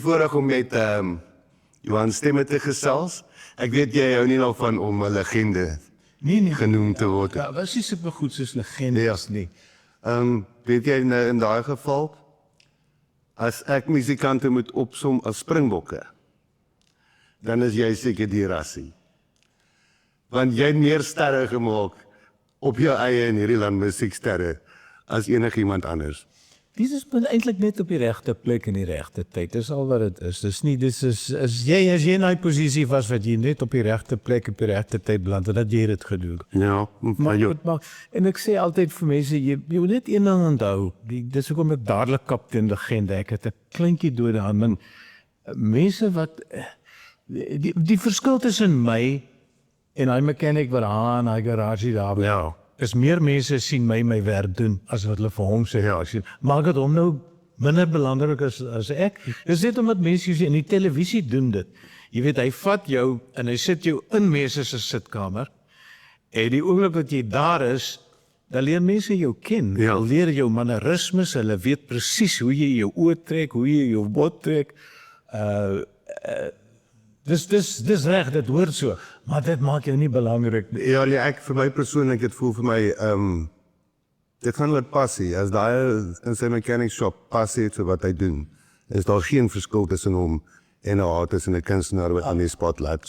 voorreg om met Johan Stemme te gesels. Ek weet jy hou nie nog van om 'n legende Nee. genoem te word. Ja, was nie super goed soos legendes nie. Weet jy in daai geval, as ek musikante moet opsom as springbokke, dan is jy seker die rassie. Want jy het meer sterre gemaak op jou eie in hierdie land musieksterre as enigiemand anders. Dis is eintlik net op die regte plek in die regte tyd. Dis al wat dit is. Dis nie as jy in 'n posisie was wat jy net op die regte plek op die regte tyd beland, dat jy dit gedoen. Ja, Maar en ek sê altyd vir mense, jy moet net een ding onthou. Dis hoekom ek dadelik kaptein legende. Ek het 'n kleintjie dode aan my. Mense wat die verskil tussen my en hy mechanic wat daar in hy garage daar. Ja. Is meer mense sien my werk doen as wat hulle vir hom sê. Ja, maak dit hom nou minder belangrik as ek. Dis net omdat mense in die televisie doen dit. Jy weet, hy vat jou en hy sit jou in mense se sitkamer. En die oomblik wat jy daar is, dan leer mense jou ken. Ja. Hulle leer jou mannerismes, hulle weet presies hoe jy jou oë trek, hoe jy jou bot trek. Dis reg, dit hoort so, maar dit maak jou nie belangrik nie. Ja, nee, vir my persoonlik, dit voel vir my, dit gaan oor passie. As daai in sy mechanic shop passie het vir wat hy doen, is daar geen verskil tussen hom en 'n artist en 'n kunstenaar wat aan die spotlight.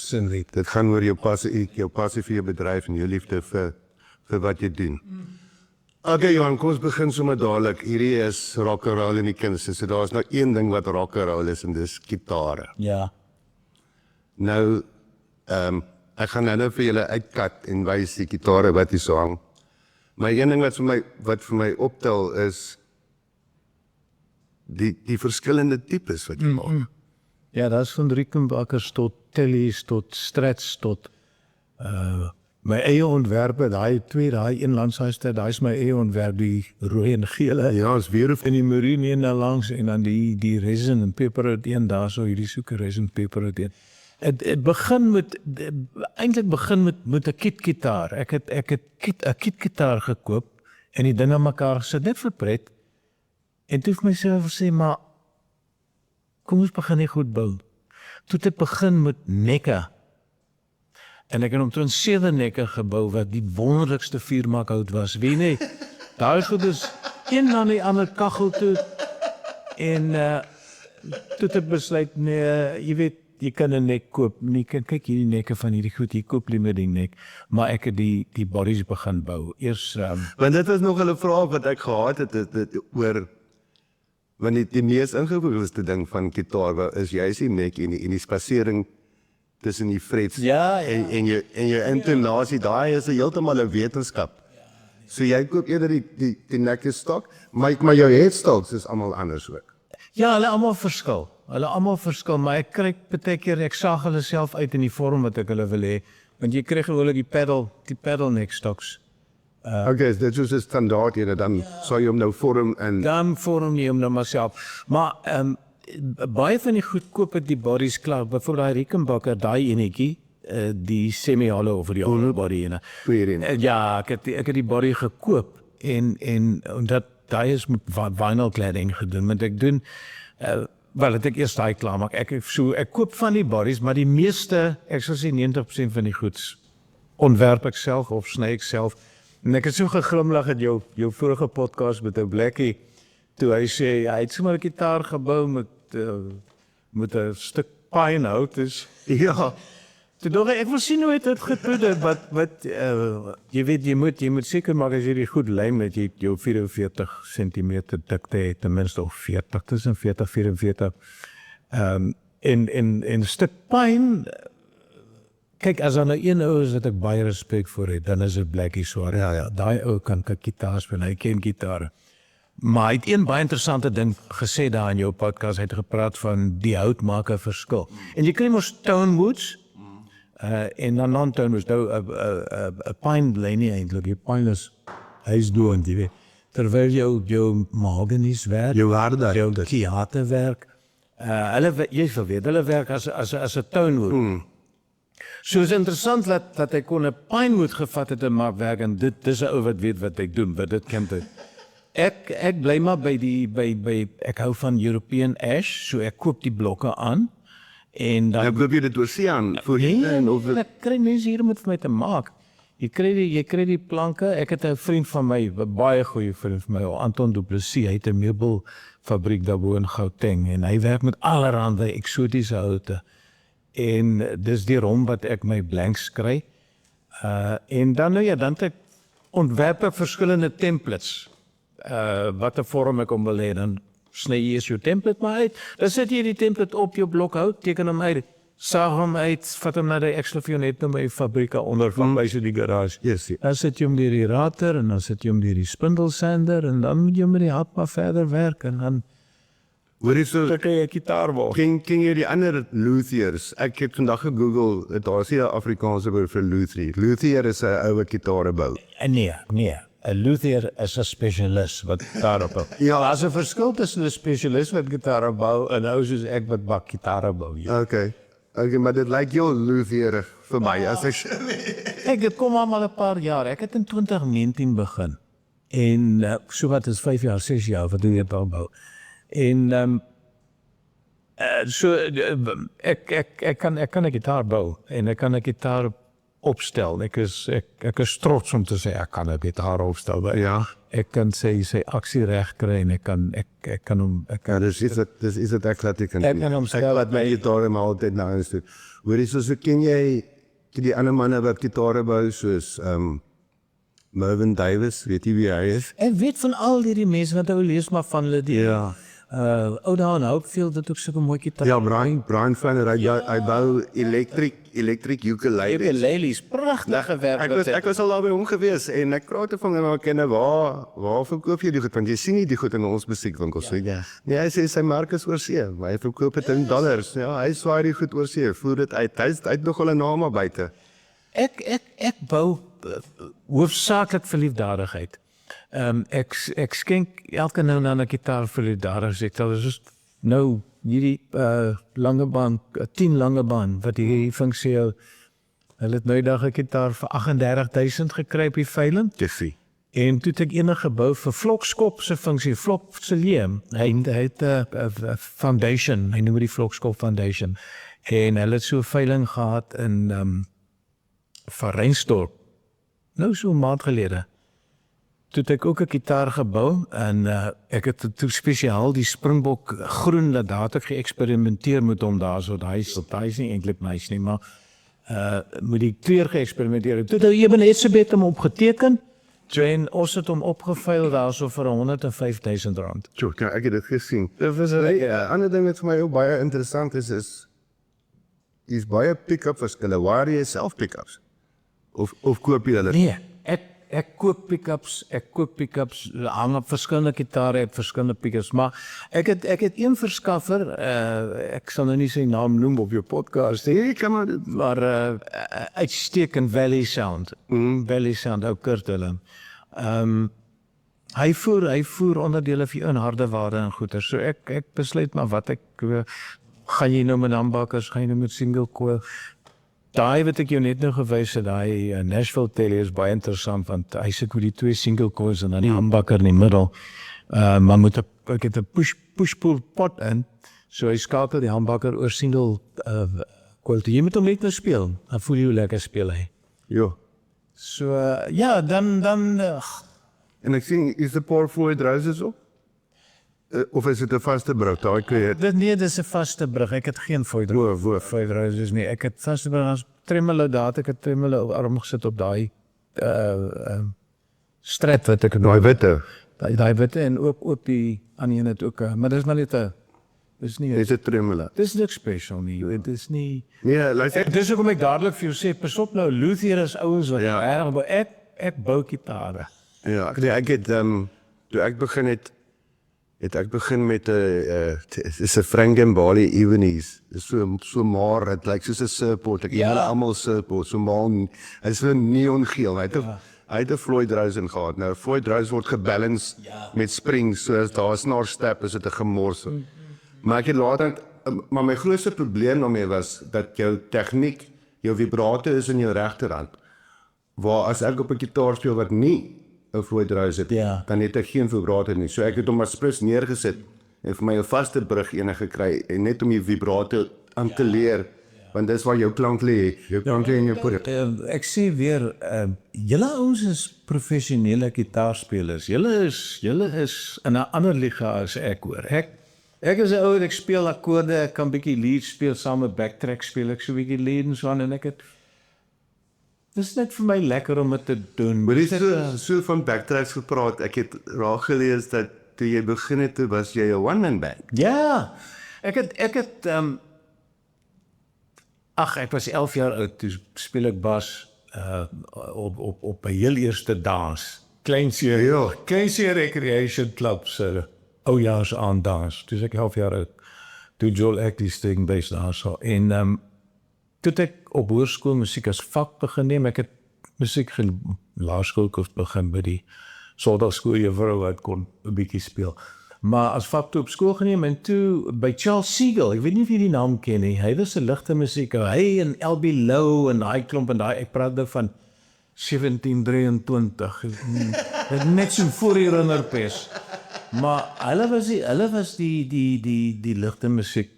Dit gaan oor jou passie vir jou bedryf en jou liefde vir wat jy doen. Okay, Johan, kom ons begin sommer dadelik. Hierdie is rock and roll in die kunste. So daar's nou een ding wat rock and roll is en dis gitare. Ja. Nou, ek gaan nou vir julle uitkat en wys die gitare wat hier so hang. Maar een ding wat vir my optel is die verskillende tipes wat jy maak. Ja, dat is van Rickenbackers tot Tellys, tot Strats, tot my eie ontwerpe, daai een landshuister, daai is my eie ontwerp, die rooi en gele. Ja, is weer En die marine een daar langs, en dan die resin en peperrood een daar so, hierdie soeke resin peperrood een. Het begin met, eintlik begin met 'n kitgitaar. Ek het 'n kitgitaar gekoop en die ding aan mekaar gesit, net vir pret. En toe het myself gesê, maar kom ons begin nie goed bou. Toe het ek begin met nekke. En ek het omtrent 7 nekke gebou wat die wonderlikste vuurmakhout was. Weet nie, daar goed is een na die ander kachel toe. En toe het ek besluit, nee, jy weet, jy kan 'n nek koop. Nie kan kyk hierdie nekke van hierdie goed, jy koop liever die nek. Maar ek het die bodies begin bou. Eers want dit is nog 'n vraag wat ek gehad het oor, want die mees ingewikkeldste ding van gitaar is juist die nek en die spasering tussen die frets. Ja. En jou intonasie, daai is heeltemal 'n wetenskap. So jy koop eerder die nekkestok, maar jou headstocks is almal anders ook. Ja, hulle almal verskil, maar ek kry baie keer, ek saag hulle self uit in die vorm wat ek hulle wil hê, want jy kry gewoonlik die pedal neck stocks. Okay, dit is 'n standaard hier, dan sou jy hom nou vorm en Dan vorm jy hom nou maar self. Maar baie van die goedkoop die bodies klaar, byvoorbeeld daai Rickenbacker, daai enetjie, die semi-hollow of die hollow body ene. Ja, ek het die body gekoop en dat daai is met vinyl cladding gedoen, want ek doen wel, het ek eers daai klaar maak. Ek koop van die bodies, maar die meeste, ek sal sê 90% van die goeds ontwerp ek self of sny ek self. En ek het so geglimlag in jou vorige podcast met 'n Blackie, toe hy sê, hy het sommer 'n gitaar gebou met 'n stuk pynhout, dus ja. Toe dog ek wil sien hoe het dit gedoen, wat jy weet, jy moet seker maak as jy die goed lym dat jy jou 44 cm dikte het, ten minste of 40, tussen 40 44. En 'n stuk pyn, kyk, as dan 'n een ou is wat ek baie respek vir het, dan is dit Blackie Swart. Ja, daai ou kan gitaar speel, hy ken gitare. Maar hy het een baie interessante ding gesê daar in jou podcast, hy het gepraat van die hout maak 'n verskil. En jy kry mos tone woods, en dan non-tone woods, nou 'n pine bly nie eintlik, die pine is, hy is dood, jy weet. Terwyl jou mahogany's werk, jou harde, jou kiate werk, jy sal weet, hulle werk as 'n tone wood. So is interessant dat hy kon 'n pinewood gevat het en maak werk, en dit is 'n ou wat weet wat hy doen, wat dit ken dit. Ek bly maar by ek hou van European ash, so ek koop die blokke aan en dan Dan koop jy dit oorseaan voor jy ek kry mense hier om dit vir my te maak. Jy kry die planke. Ek het 'n vriend van my, 'n baie goeie vriend van my, Anton Du Plessis. Hy het 'n meubelfabriek daarbo in Gauteng en hy werk met allerlei eksotiese houte. En dis die rom wat ek my blanks kry. En dan dan het ek ontwerpe verskillende templates. Wat 'n vorm ek om wil hê, dan sny jy eers jou template maar uit. Dan sit jy die template op jou blok hout, teken hom uit, saag hom uit, vat hom na die Exclavionet na my fabriek onder van by so die garage. Yes. Dan sit jy hom deur die rater en dan sit jy hom deur die spindelsander en dan moet jy met die hap maar verder werk en dan Hoor jy so, kry jy 'n gitaar word. ken jy die ander luthiers? Ek het vandag gegoogel, daar is nie 'n Afrikaanse woord vir luthier. Luthier is 'n oue gitarebou. Nee. 'n luthier is 'n spesialis wat gitare bou. Ja. Daar's 'n verskil tussen 'n spesialis wat gitare bou en ou soos ek wat bak gitare bou. Ja. Okay, maar dit lyk jou luthier vir my as ek Ek kom al 'n paar jaar. Ek het in 2019 begin. En so wat is 5 jaar, 6 jaar wat ek dit bou. En ek kan 'n gitaar bou en ek kan 'n gitaar opstel. Ek is trots om te sê ek kan 'n gitaar opstel. Ja. Ek kan sy aksie reg kry en ek kan hom Ja, dis is dit ek laat ek kan. Ek kan hom stel wat my gitare maar altyd nou eens doen. Hoor jy so ken jy die ander manne wat gitare bou soos Mervyn Davis, weet jy wie hy is? Ek weet van al hierdie mense wat ou lees maar van hulle die Ja. ou daar in Hopefield het ook sulke mooi gitaar. Ja, Brian Fanner, hy bou electric ukulele. Lelies, pragtige werk. Ek was al daar by hom gewees en ek praat van hom maar kenne waar verkoop jy die goed want jy sien nie die goed in ons musiekwinkels nie. Ja. Nee, hy sê sy mark is oorsee, maar hy verkoop dit in dollars. Ja, hy swaai die goed oorsee, voer dit uit. Hy het nog wel 'n naam daar buite. Ek bou hoofsaaklik vir liefdadigheid. Ek skenk elke nou en dan 'n gitaar vir liefdadigheid. Dit is nou hierdie lange baan, 10 lange baan wat hierdie funksie hou. Hulle het nou dag 'n gitaar vir 38,000 gekry op die veiling. Jessie. En toe het ek ene gebou vir Vlokskop se funksie, Vlok se leem. Hy het 'n foundation, hy noem dit die Vlokskop Foundation. En hulle het so 'n veiling gehad in van Reinstorp. Nou so 'n maand gelede. Toe het ek ook 'n gitaar gebou en ek het toe spesiaal die Springbok groen dat daar het ek geëksperimenteer met hom daarso. Daai is nie eintlik nice nie, maar moet die kleur geëksperimenteer. Toe het jy net so beter hom opgeteken. En ons het hom opgeveil daarso vir R105,000. Tjoh, ja, ek het dit gesien. Dit was 'n Ander ding wat vir my ook baie interessant is baie pick-up verskille. Waar jy self pick-ups? Of koop jy hulle? Nee, ek koop pick-ups, hang op verskillende gitare, het verskillende pick-ups, maar ek het een verskaffer, ek sal nou nie sy naam noem op jou podcast nie. Nee, kan Maar uitstekend Valley Sound. Valley Sound, ou Kurt Willem. Hy voer onderdele vir jou in harde ware en goeder. So ek besluit maar wat ek gaan jy nou met handbakkers, gaan jy nou met single coil. Daai wat ek jou net nou gewys het, daai Nashville Telly is baie interessant want hy sit met die 2 single coils en dan die handbakker in die middel. Maar ek het 'n push-pull pot in, so hy skakel die handbakker oor single coil. Jy moet hom net nou speel, dan voel jy hoe lekker speel hy. Ja. So ja, dan En ek sien, is die Paul Floyd Roses op? Of is dit 'n vaste brug? Daai kry jy. dit is 'n vaste brug. Ek het geen Floyd Roses nie. Ek het vaste brug as tremolo daar, ek het tremolo arm gesit op daai strat wat ek Daai witte. daai witte en ook die ander een het ook, maar dis maar net 'n dis nie Is dit tremolo? dis niks special nie. Dit is nie. Nee, luister. Dis hoekom ek dadelik vir jou sê, pas op nou, luthier is ouens wat erg, maar ek bou gitare. Ja, ek het toe ek begin het ek begin met 'n is 'n Frank Gambale Eveneys. Dis so maar dit lyk soos 'n surfboard. Ek hulle almal surfboard, so maar hy's so neongeel. Hy het 'n Floyd Rose gehad. Nou Floyd Rose word gebalance met springs, so as daar 'n snaar stap is dit 'n gemors. Maar ek het later maar my grootste probleem daarmee was dat jou tegniek, jou vibrato is in jou regterhand. Waar as ek op 'n gitaar speel wat nie 'n Floyd Rose het, Ja. dan het ek geen vibrato nie. So ek het hom maar spres neergesit en vir my 'n vaste brug ene gekry en net om die vibrato aan te leer, want dis waar jou klank lê. Jou klank lê in jou poot. Ek sê weer, julle ouens is professionele gitaarspelers. Julle is in 'n ander liga as ek hoor. Ek is 'n ou, ek speel akkoorde, ek kan bietjie lead speel, saam met backtrack speel ek so bietjie lead en so aan en dis net vir my lekker om dit te doen. Maar dis so van backtracks gepraat. Ek het raak gelees dat toe jy begin het, toe was jy 'n one-man band. Ja, ek was 11 jaar oud, toe speel ek bas op 'n heel eerste dans. Kleinse Recreation Club se oujaars aan dans. Toe ek 11 jaar oud. Toe Joel ek die sting bass daar so. En toe het ek op hoërskool musiek as vak begin neem. Ek het musiek laerskool begin by die Sondagsskool juffrou wat kon 'n bietjie speel. Maar as vak toe op skool geneem en toe by Charles Siegel, ek weet nie of jy die naam ken nie, hy was 'n ligte musiek, hy en LB Low en daai klomp en daai, ek praat nou van 1723, net so voor die Runnerpes. Maar hulle was die ligte musiek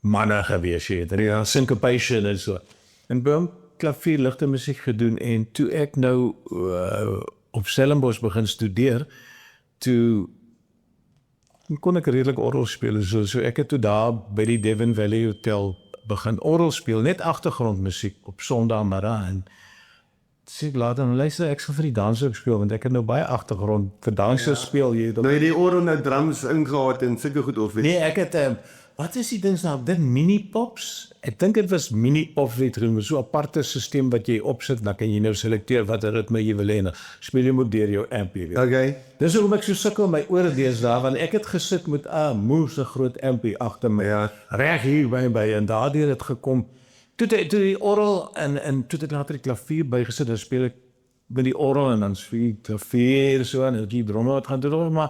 manne gewees, jy het, syncopation en so. En by hom klavier ligte musiek gedoen en toe ek nou op Stellenbosch begin studeer, toe kon ek redelik orgel speel, so ek het toe daar by die Devon Valley Hotel begin orgel speel, net agtergrondmusiek op Sondagmiddag en sê ek later, luister, ek sal vir die danser ook speel, want ek het nou baie agtergrond vir dansers speel. Nou jy die orgel nou drums ingehaat en sulke goed of Nee, ek het, wat is die ding nou, dit mini-pops? Ek dink dit was mini-pops, weet jy, so 'n aparte stelsel wat jy opsit, dan kan jy nou selekteer watter ritme jy wil hê, en speel jy moet deur jou amp, jy weet. Okay. Dis hoekom ek so sukkel my ore deesdae, want ek het gesit met 'n moeë groot ampie agter my, reg hier by en daardeur het gekom. Toe die orgel en toe het later die klavier bygesit, dan speel ek met die orgel en dan speel ek klavier so en die drummer wat gaan doen, maar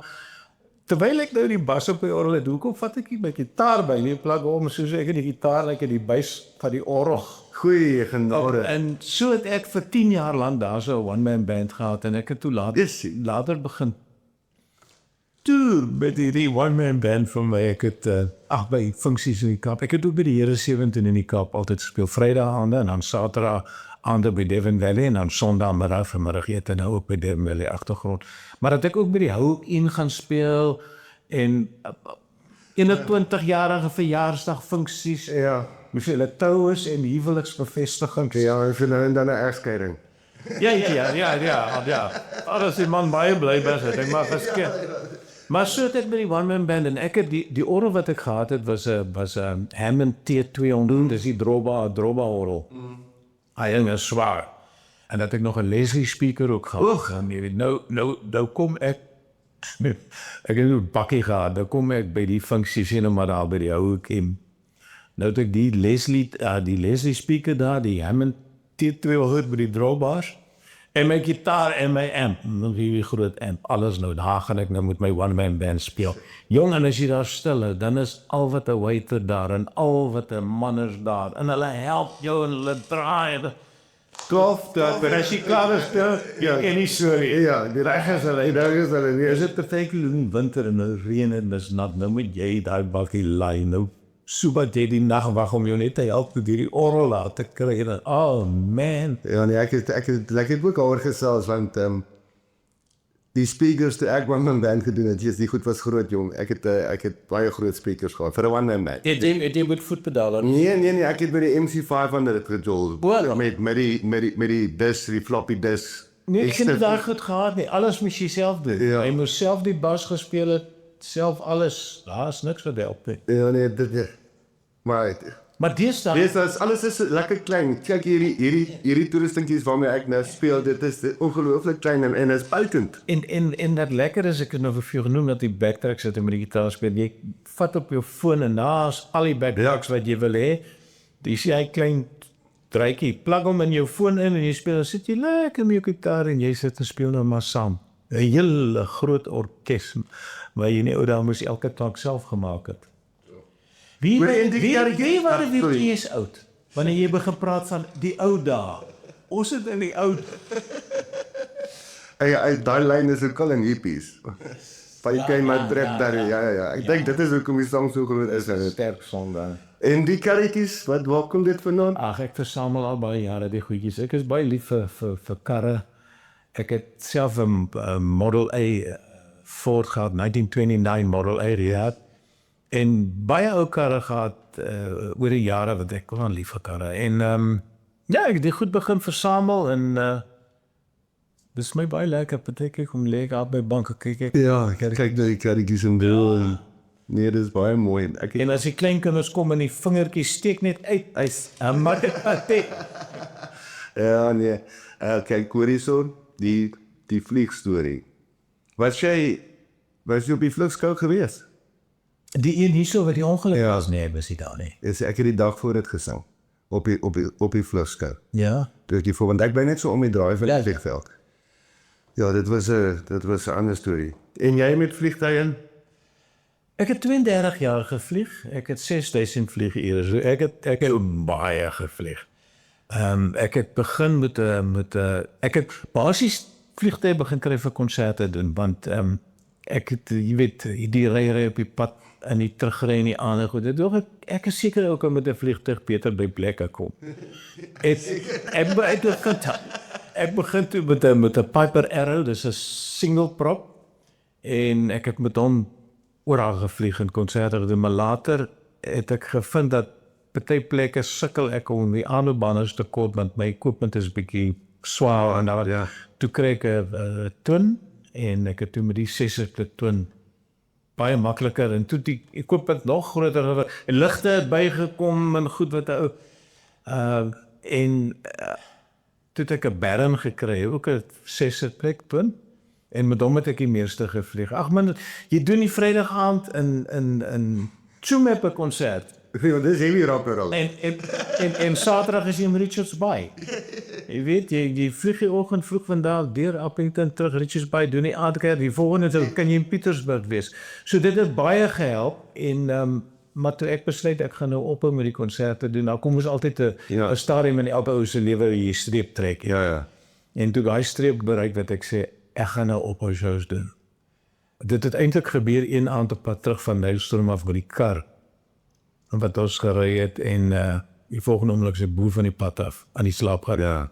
terwyl ek nou die bas op die orgel het, hoekom vat ek nie my gitaar by nie, plak om soos ek in die gitaar, ek het die bas van die orgel. Goeie genade. En so het ek vir 10 jaar lank daar so 'n one-man band gehad en ek het toe later begin toer met die one-man band van my. Ek het by funksies in die Kaap. Ek het ook by die Here 17 in die Kaap altyd gespeel, Vrydaagaande en dan Saterdagaande by Devon Valley en dan Sondagmiddag vanmiddagete nou ook by Devon Valley agtergrond. Maar dat ek ook by die Hoek in gaan speel en 21-jarige verjaarsdag funksies. Ja. Hoeveel toues en huweliksbevestigings. Ja, en vir nou en dan 'n egskeiding. Ja. As die man baie bly was, het ek maar geskep. Maar so het ek by die one-man band en ek het die orgel wat ek gehad het was 'n Hammond T200, dis die Droba orgel. Hy is swaar. En dat ek nog 'n Leslie speaker ook gehad. Nou kom ek het nou bakkie gehad. Nou kom ek by die funksies en maar daar by die Hoek en nou het ek die Leslie speaker daar, die Hammond T200 by die Drobas en my gitaar en my amp, die groot amp, alles nou, daar gaan ek nou met my one-man band speel. Jong, en as jy daar stil is, dan is al wat 'n waiter daar en al wat 'n man is daar en hulle help jou en hulle draai. Klof dat, en as jy klaar is, en nie sorry. Ja, die reg is hulle nie. Is dit partykeer in winter en nou reën en dis nat, nou moet jy daai bakkie laai, nou so wat jy die nag wag om jou net te help met hierdie orgel laat te kry. Oh man. Ja, nee, ek het ook oor gesels, want die speakers toe ek one-man band gedoen het, die goed was groot, jong. Ek het baie groot speakers gehad, vir 'n one-man band. Het jy moet voetpedale? Nee, ek het by die MC500 gejol, met die disc, die floppy disc. Nee, ek het nie daar goed gehad nie, alles moes jy self doen. Ja. Jy moes self die bas gespeel het, self alles, daar is niks wat help nie. Ja, nee, Maar deesdae alles is lekker klein. Kyk hierdie toeristinkies waarmee ek nou speel, dit is ongelooflik klein en is buitend. En dat lekker is, ek het nou vir jou genoem dat die backtracks sit en met die gitaar speel, jy vat op jou foon en daar is al die backtracks wat jy wil hê. Jy sien hy klein draadjie, plug hom in jou foon in en jy speel, dan sit jy lekker met jou gitaar en jy sit en speel nou maar saam. 'n hele groot orkes, waar jy nie ou daar moes elke klank self gemaak het. Wie is oud? Wanneer jy begin praat van die ou dae. Ons het in die ou Daai lyn is ook al in hippies. Van jy maar trek daar, ja. Ek dink dit is hoekom die song so groot is. Sterk song dan. En die karretjies, waar kom dit vandaan? Ag, ek versamel al baie jare die goedjies. Ek is baie lief vir karre. Ek het self 'n Model A Ford gehad, 1929 Model A gehad. En baie ou karre gehad oor die jare wat ek wel lief vir karre. En ja, ek het dit goed begin versamel en dis my baie lekker. Partykeer kom lekker op by banke kyk ek. Ja, kyk na die karretjies en wil en nee, dis baie mooi. En as die klein kinders kom en die vingertjies steek net uit, hy's 'n matte. Ja, nee. Kyk, hoor hierso, die vliegstorie. Was jy op die vliegskool gewees? Die een hierso wat die ongeluk was, nee, was hy daar nie. Ek het die dag voor dit gesing, op die vliegskool. Ja. Dus want ek bly net so om die draai van die vliegveld. Ja, dit was 'n ander storie. En jy met vliegtuie? Ek het 32 jaar gevlieg. Ek het 6000 vliegure. So ek het baie gevlieg. Ek het begin met ek het basies vliegtye begin kry vir konserte doen want ek het jy weet die ry op die pad en die terugry in die ander goed. Ek is seker ook met 'n vliegtuig beter by plekke kom. Ek begin toe met 'n Piper Arrow, dis 'n single prop en ek het met hom oral gevlieg en konserte gedoen, maar later het ek gevind dat party plekke sukkel ek om die aanloopbane te kort want my equipment is bietjie swaar en daar toe kry ek 'n twin en ek het toe met die 6 twin baie makliker en toe die equipment nog groter en ligte het bygekom en goed wat ou toe het ek 'n Baron gekry, ook 'n 6 twin en met hom het ek die meeste gevlieg. Ag man, jy doen die Vrydag aand in Tsumeb 'n konsert. Ja, dis heavy rock and roll. En Saterdag is jy in Richards Bay. Jy weet, jy vlieg die oggend vroeg vandag deur Appington terug Richards Bay, doen die aandkeer, die volgende kan jy in Pietersburg wees. So dit het baie gehelp en maar toe ek besluit ek gaan nou ophou met die konserte doen, nou kom ons altyd 'n stadium in elke ou se lewe waar jy streep trek. Ja. En toe daai streep bereik wat ek sê, ek gaan nou ophou shows doen. Dit het eintlik gebeur een aand op pad terug van Nylstroom af met die kar wat ons gery het en die volgende oomblik se boer van die pad af aan die slaap gehad. Ja.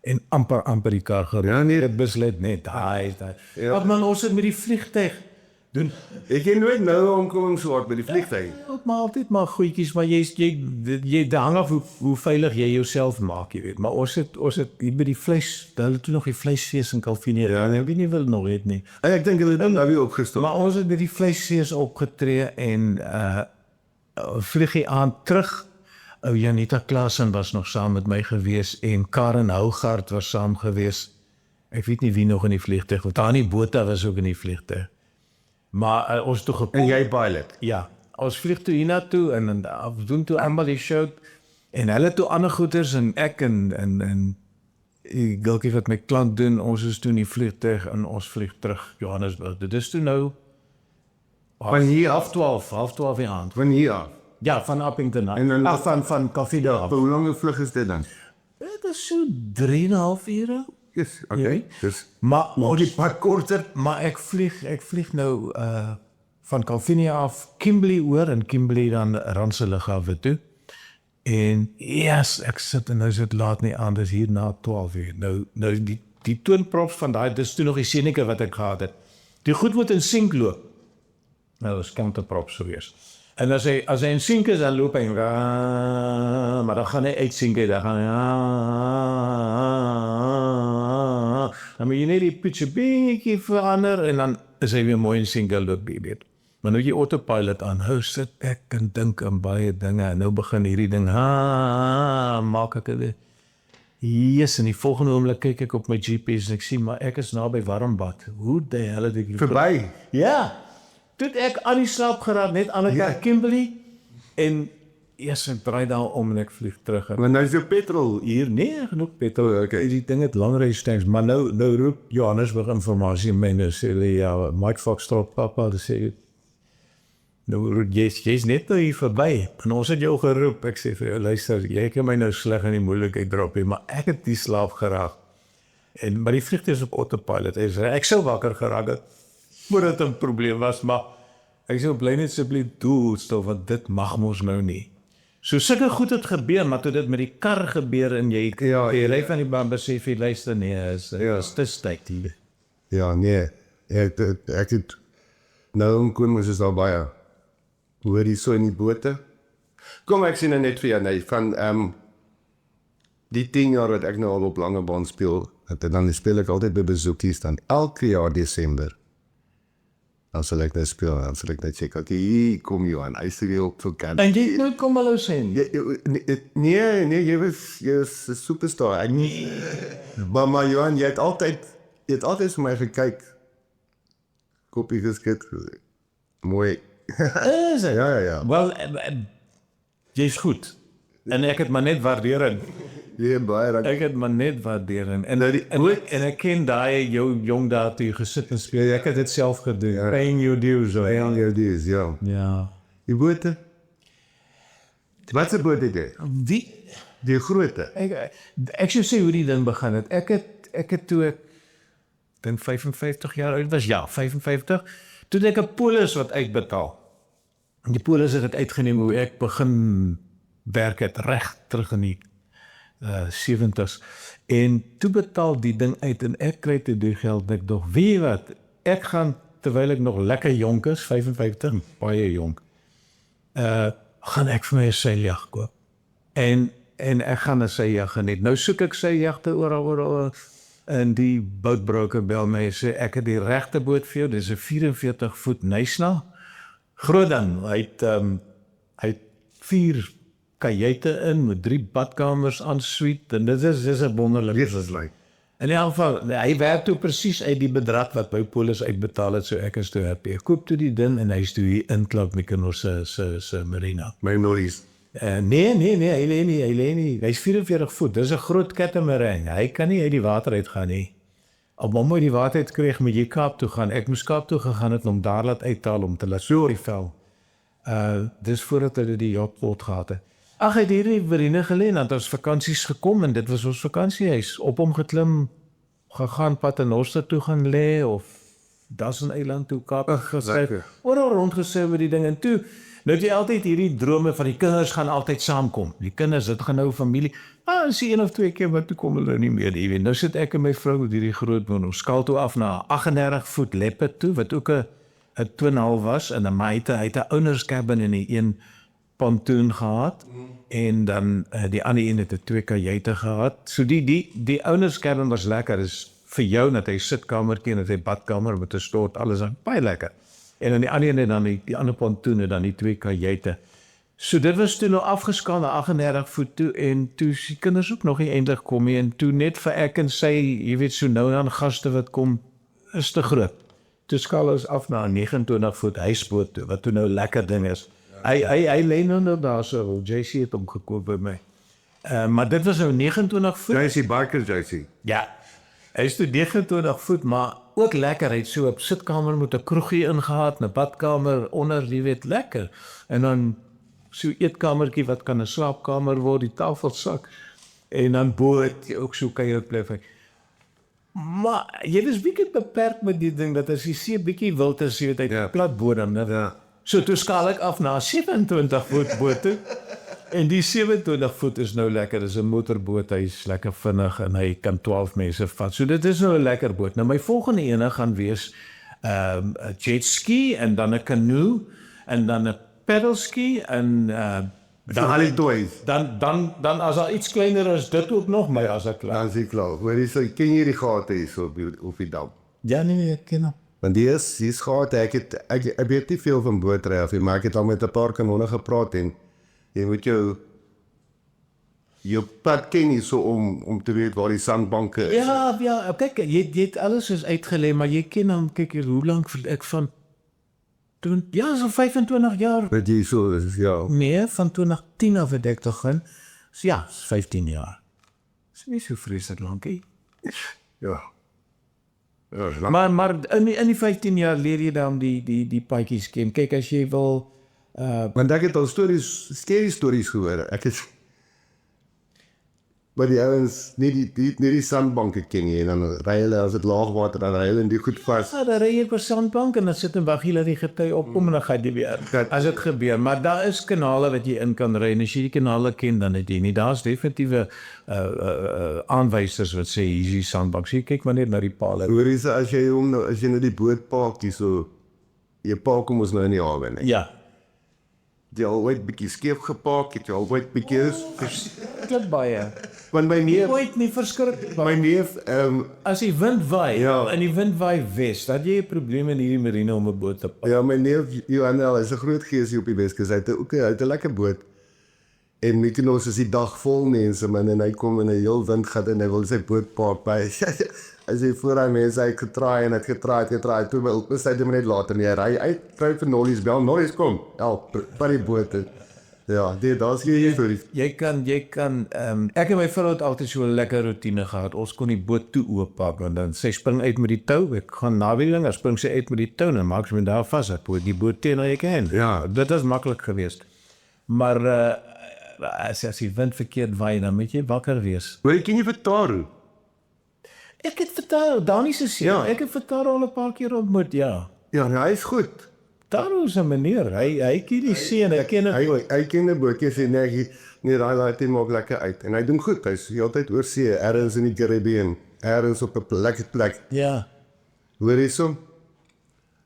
En amper die kar gery. Ja, nee. Dit besluit net, daai. Wat man ons het met die vliegtyg doen. Ek het nooit nou omkoming soort met die vliegtuig. Maar altyd maar goedjies, maar jy hang af hoe veilig jy jouself maak, jy weet. Maar ons het hier by die vleis, hulle toe nog die vleisfees in Kalvinie. Ja, nee. Ek weet nie wil nog het nie. Ek dink hulle het nou weer opgestop. Maar ons het by die vleisfees opgetree en vliegie aan terug. Ou Janita Klaasen was nog saam met my gewees en Karen Hougaard was saam gewees. Ek weet nie wie nog in die vliegtuig, want Tani Botha was ook in die vliegtuig. Maar ons toe En jy pilot. Ja, ons vlieg toe hiernatoe en doen toe almal die show en hulle toe ander goeders en ek en die gultjie wat my klant doen, ons is toe in die vliegtuig en ons vlieg terug Johannesburg. Dit is toe nou Van hier af, 12 die aand. van hier af. Ja, van Appington af. En dan- van Kaffie af. Hoe lange vlug is dit dan? Dit is so 3,5 ure. Yes, Ja. okay. Dus Maar die pad korter, maar ek vlieg nou van Kalvinie af Kimberley oor en Kimberley dan Ranse Lughawe toe. En yes, ek sit en nou is dit laat nie aan, dis hier na 12 uur. Nou die toonprops van daai, dis toe nog die senike wat ek gehad het. Die goed moet in sync loop. Nou, dis counterprops sou wees. En as hy in sync is, dan loop hy, maar dan gaan hy uit sync, dan gaan hy, dan moet jy net die pitch 'n bietjie verander, en dan is hy weer mooi in sync loop, weet. Maar nou jy autopilot aan, hou sit ek en dink aan baie dinge, en nou begin hierdie ding, maak ek dit. Yes, en die volgende oomblik kyk ek op my GPS en ek sien, maar ek is naby Warmbad. Hoe die hel het ek verby. Ja, toe het ek aan die slaap geraak, net aan die kant Kimberley, en eers ek draai daar om en ek vlieg terug. En Want nou is jou petrol. hier, nee, genoeg petrol, okay. Die ding het lang reistanks, maar nou roep Johannesburg informasie my, nou sê hulle, ja, Mike Foxtrot, papa, dan sê hy, nou, jy's net nou hier verby, en ons het jou geroep, ek sê vir jou, luister, jy kan my nou sleg in die moeilikheid drop, maar ek het die slaap geraak. En maar die vliegtuig is op autopilot. Ek sou wakker geraak het voordat dit 'n probleem was, maar ek sou bly net asseblief doelstil, want dit mag mos nou nie. So sulke goed het gebeur, maar toe dit met die kar gebeur en jy ry van die baan besef jy luister nee, is te tyd hier. Ja, nee. Ek het nou in Koenmoes is daar baie. Hoor jy so in die bote? Kom ek sien nou net vir jou, nee, van die 10 jaar wat ek nou al op lange baan speel, dan speel ek altyd by besoekies, dan elke jaar Desember. Dan sal ek nou speel, dan sal ek nou check, okay, hier kom Johan, hy sê weer op vakansie. En jy het nooit kom hallo sê nie? Nee, jy was 'n superstar. Maar Johan, jy het altyd vir my gekyk. Koppie geskit. Mooi. Is dit? Ja. Wel, jy's goed. En ek het maar net waardering. Ja, baie dankie. Ek het maar net waardering. En ek ken daai jou jong daar toe jy gesit en speel. Ek het dit self gedoen. Ja. Paying your dues. So. Paying your dues, ja. Ja. Die bote? Wat 'n bote dit? Die grootte. Ek sou sê hoe die ding begin het. Ek het toe ek dink 55 jaar oud was, ja, 55. Toe het ek 'n polis wat uitbetaal. En die polis het dit uitgeneem hoe ek begin werk het reg terug in die 70s. En toe betaal die ding uit en ek kry toe die geld en ek dog, weet jy wat, ek gaan, terwyl ek nog lekker jonk is, 55, baie jonk, gaan ek vir my 'n seiljag koop. En ek gaan 'n seiljag geniet. Nou soek ek seiljagte oral en die bootbroker bel my en sê, ek het die regte boot vir jou, dis 'n 44 voet Nysna. Groot dan, hy het 4 kajuite in met 3 badkamers en suite en dit is 'n wonderlike. Dit lyk. In elk geval, hy werk toe presies uit die bedrag wat by polis uitbetaal het, so ek is toe happy. Ek koop toe die ding en hy is toe hier in Klaakmekanos se marina. My noise. Nee, hy lê nie. Hy's 44 voet. Dis 'n groot catamaran. Hy kan nie uit die water uit gaan nie. Op hom moet die water uit kry, moet jy Kaap toe gaan. Ek moes Kaap toe gegaan het om daar laat uithaal om te laat so die vel. Dis voordat hulle die jagtboot gehad het. Ag, hy het hierdie marine gelê en het ons vakansies gekom en dit was ons vakansiehuis. Op hom geklim, gegaan Paternoster toe gaan lê of Dassen Eiland toe Kaap geskryf. Oral rondgesit met die ding en toe nou het jy altyd hierdie drome van die kinders gaan altyd saamkom. Die kinders, dit gaan nou familie. As jy 1 of 2 keer wat toe kom hulle nie meer, jy weet. Nou sit ek en my vrou met hierdie groot boot, ons skaal toe af na 38 voet Leopard toe wat ook 'n twin-hull was en 'n maite, hy het 'n owners cabin in die een pontoon gehad en dan die ander een het 'n 2 kajuite gehad. So die owners cabin was lekker. Dis vir jou dat hy sitkamertjie en dat hy badkamer met 'n stort, alles aan baie lekker. En dan die ander een dan die ander pontoon en dan die 2 kajuite. So dit was toe nou afgeskaal na 38 voet toe en toe die kinders ook nog nie eindig kom nie en toe net vir ek en sy, jy weet so nou dan gaste wat kom is te groot. Toe skaal ons af na 'n 29 voet huisboot toe wat toe nou lekker ding is. Hy lê nou daar so, JC het hom gekoop by my. Maar dit was nou 29 voet. JC Barker, JC. Ja. Hy is toe 29 voet, maar ook lekker. Hy het so 'n sitkamer met 'n kroegie ingehad, 'n badkamer onder, jy weet, lekker. En dan so eetkamertjie wat kan 'n slaapkamer word, die tafelsak. En dan bo het jy ook so kuierplek. Maar jy is bietjie beperk met die ding dat as jy see bietjie wild is, jy weet uit plat bodem, né? Ja. So toe skaal ek af na 27 voet boot toe. En die 27 voet is nou lekker, dis 'n motorboot, hy is lekker vinnig en hy kan 12 mense vat. So dit is nou 'n lekker boot. Nou my volgende ene gaan wees 'n jet ski en dan 'n canoe en dan 'n paddle ski en Dan haal jy toys. dan as daar iets kleiner is, dit ook nog my as ek klaar. Dan is jy klaar. Hoor jy so, ken jy die gate hier so op die dam? Ja nee, ek ken hom. Want die is gate, ek weet nie veel van bootry af nie, maar ek het al met 'n paar kanonne gepraat en jy moet jou pad ken nie so om te weet waar die sandbanke is. Ja, kyk, jy het alles is uitgelê, maar jy ken hom, kyk hier, hoe lank ek van toen, ja, so 25 jaar. Weet jy so, ja. Nee, van 2010 af het ek toch in. So ja, 15 jaar. Is nie so vreeslik lank, hè? Ja. Ja, is lang. Maar in die 15 jaar leer jy dan die paadjies ken. Kyk, as jy wil Want ek het al scary stories gehoor. Ek het Maar die ouens, nie die sandbanke ken nie, en dan ry hulle as dit laagwater, dan ry hulle in die goed vas. Ja, dan ry jy per sandbank en dan sit en wag jy dat die gety opkom en dan gaan jy weer. As dit gebeur, maar daar is kanale wat jy in kan ry en as jy die kanale ken dan het jy nie. Daar's definitiewe aanwysers wat sê hier is die sandbank. So jy kyk maar net na die pale. Hoor jy, as jy nou die boot park hier so, jy park hom ons nou in die hawe, nee. Ja. Het jy al ooit bietjie skeef gepark, het jy al ooit bietjie Klink baie. want my neef, Ooit nie verskrik. my neef, As die wind waai, Ja. en die wind waai wes, dan jy 'n probleem in hierdie marine om 'n boot te pak. ja, my neef Johanel, hy's 'n groot gees hier op die Weskus, hy het 'n lekker boot, en Mykonos is die dag vol mense, man, en hy kom in 'n heel windgat en hy wil sy boot park by, hy sê voor hy mense, hy het getraai, toe my besluit hom net later nie, hy ry uit, kry vir Nollies, bel, Nollies kom, help, by die boot, ja, daar's hier stories. Jy kan ek en my vrou het altyd so 'n lekker roetine gehad. Ons kon die boot toe ooppak en dan sy spring uit met die tou. Ek gaan naby die ding, dan spring sy uit met die tou en dan maak sy my daar vas. Ek moet die boot teen hy kan. Ja. Dit was maklik geweest. Maar as die wind verkeerd waai, dan moet jy wakker wees. Hoor, ken jy vir Taro? Ek het vertel, Dani se seun, Ja. ek het vertel al 'n paar keer ontmoet, ja. Ja, nee, hy is goed. Daar is 'n meneer, hy ken die seun, ek ken hom. Hy ken 'n bootjie, sê nee, daai laat maak lekker uit, en hy doen goed, hy's heeltyd oor see, ergens in die Caribbean, ergens op 'n lekker plek. Ja. Hoor jy so?